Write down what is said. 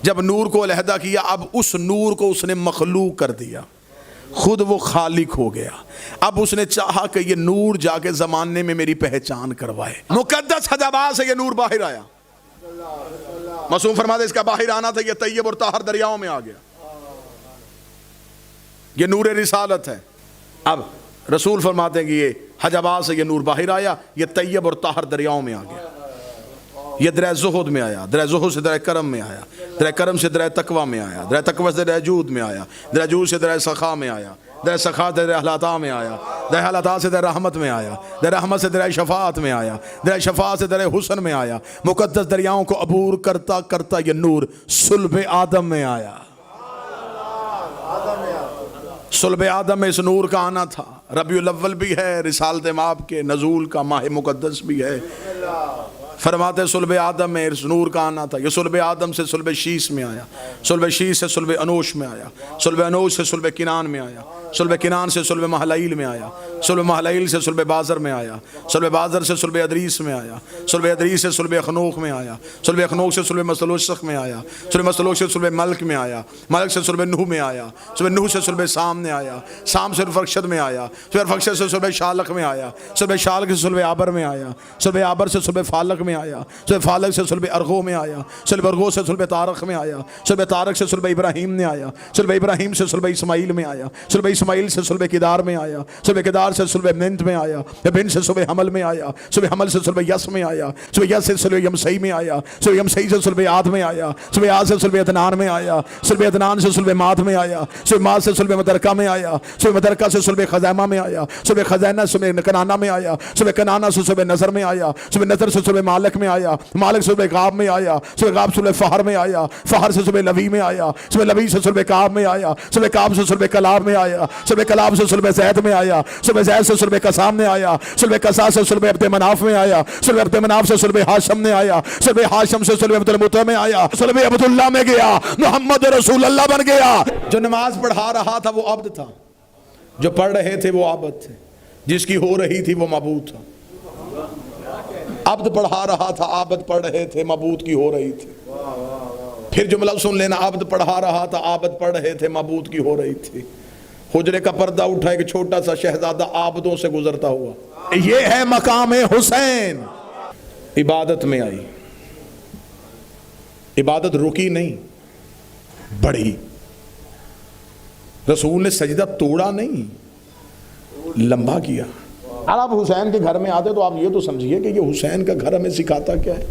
جب نور کو علیحدہ کیا اب اس نور کو اس نے مخلوق کر دیا، خود وہ خالق ہو گیا۔ اب اس نے چاہا کہ یہ نور جا کے زمانے میں میری پہچان کروائے، مقدس حجابات سے یہ نور باہر آیا۔ معصوم فرماتے اس کا باہر آنا تھا، یہ طیب اور طاہر دریاؤں میں آ گیا، یہ نور رسالت ہے۔ اب رسول فرماتے ہیں کہ یہ حجابات سے یہ نور باہر آیا، یہ طیب اور طاہر دریاؤں میں آ گیا، یہ درہ زہد میں آیا، درہ زہد سے درہ کرم میں آیا، درہ کرم سے درہ تقوی میں آیا، درہ تقوی سے درہ جود میں آیا، درہ جود سے درہ سخا میں آیا، درہ سخا سے درہ احلاطہ میں آیا، درہ احلاطہ سے درہ رحمت میں آیا، درہ رحمت سے درہ شفاعت میں آیا، درہ شفاعت سے درہ حسن میں آیا۔ مقدس دریاؤں کو عبور کرتا کرتا یہ نور صلب آدم میں آیا۔ صلب آدم میں اس نور کا آنا تھا۔ ربیع الاول بھی ہے، رسالت مآب کے نزول کا ماہ مقدس بھی ہے۔ فرماتے صلب آدم میں اس نور کا آنا تھا، یہ صلب آدم سے صلب شیس میں آیا، صلب شیس سے صلب انوش میں آیا، صلب انوش سے صلب کنان میں آیا، صلب کنان سے صلب محلائیل میں آیا، صلب محلائیل سے صلب بازر میں آیا، صلب بازر سے صلب ادریس میں آیا، صلب ادریس سے صلب اخنوخ میں آیا، صلب اخنوخ سے صلب مسلوشخ میں آیا، صلب مسلوش سے صلب ملک میں آیا، ملک سے صلب نوح میں آیا، صلب نوح سے صلب سام میں آیا، سام سے فرخشد میں آیا، فرخشد سے صلب شالق میں آیا، صلب شالق سے صلب عبر میں آیا، صلب عبر سے صلب فالق میں آیا، صلب فالق سے صلب ارغو میں آیا، صلب ارغو سے صلب طارق میں آیا، صلب طارق سے صلب ابراہیم میں آیا، صلب ابراہیم سے صلب اسماعیل میں آیا، صلب اسماعیل سے صلب کدار میں آیا، صلب کدار سے صلب بنت میں آیا، بنت سے صلب حمل میں آیا، صلب حمل سے صلب یس میں آیا، صلب یس سے صلب یمسئی میں آیا، صلب یمسئی سے صلب عاد میں آیا، صلب عاد سے صلب عدنان میں آیا، صلب عدنان سے صلب ماد میں آیا، صلب ماد سے صلب مدرکہ میں آیا، صلب مدرکہ سے صلب خزیمہ میں آیا، صلب خزینہ سے صلب کنانہ میں آیا، صلب کنانہ سے صلب نظر میں آیا، صلب نظر سے صلب مالک میں آیا، مالک سے صلب غاب میں آیا، صلب غاب سے صلب فہر میں آیا، فہر سے صلب لوی میں آیا، صلب لوی سے صلب کعب میں آیا، صلب کعب سے صلب کلاب میں آیا، صلب کلاب سے صلب زید میں آیا، صلب زید سے صلب قسام میں آیا، صلب قسام سے صلب عبد مناف میں آیا، صلب عبد مناف سے صلب ہاشم میں آیا، صلب ہاشم سے صلب عبد المطلب میں آیا، صلب عبداللہ میں گیا، محمد رسول اللہ بن گیا۔ جو نماز پڑھا رہا تھا وہ عبد تھا، جو پڑھ رہے تھے وہ عابد تھے، جس کی ہو رہی تھی وہ معبود تھا۔ عبد پڑھا رہا تھا، عابد پڑھ رہے تھے، معبود کی ہو رہی تھی۔ پھر جملہ سن لینا، عبد پڑھا رہا تھا، عابد پڑھ رہے تھے، معبود کی ہو رہی تھی۔ حجرے کا پردہ اٹھا ایک چھوٹا سا شہزادہ عابدوں سے گزرتا ہوا، یہ ہے مقام حسین۔ عبادت میں آئی، عبادت رکی نہیں، بڑھی۔ رسول نے سجدہ توڑا نہیں، لمبا کیا۔ اب آپ حسین کے گھر میں آتے تو آپ یہ تو سمجھیے کہ یہ حسین کا گھر ہمیں سکھاتا کیا ہے۔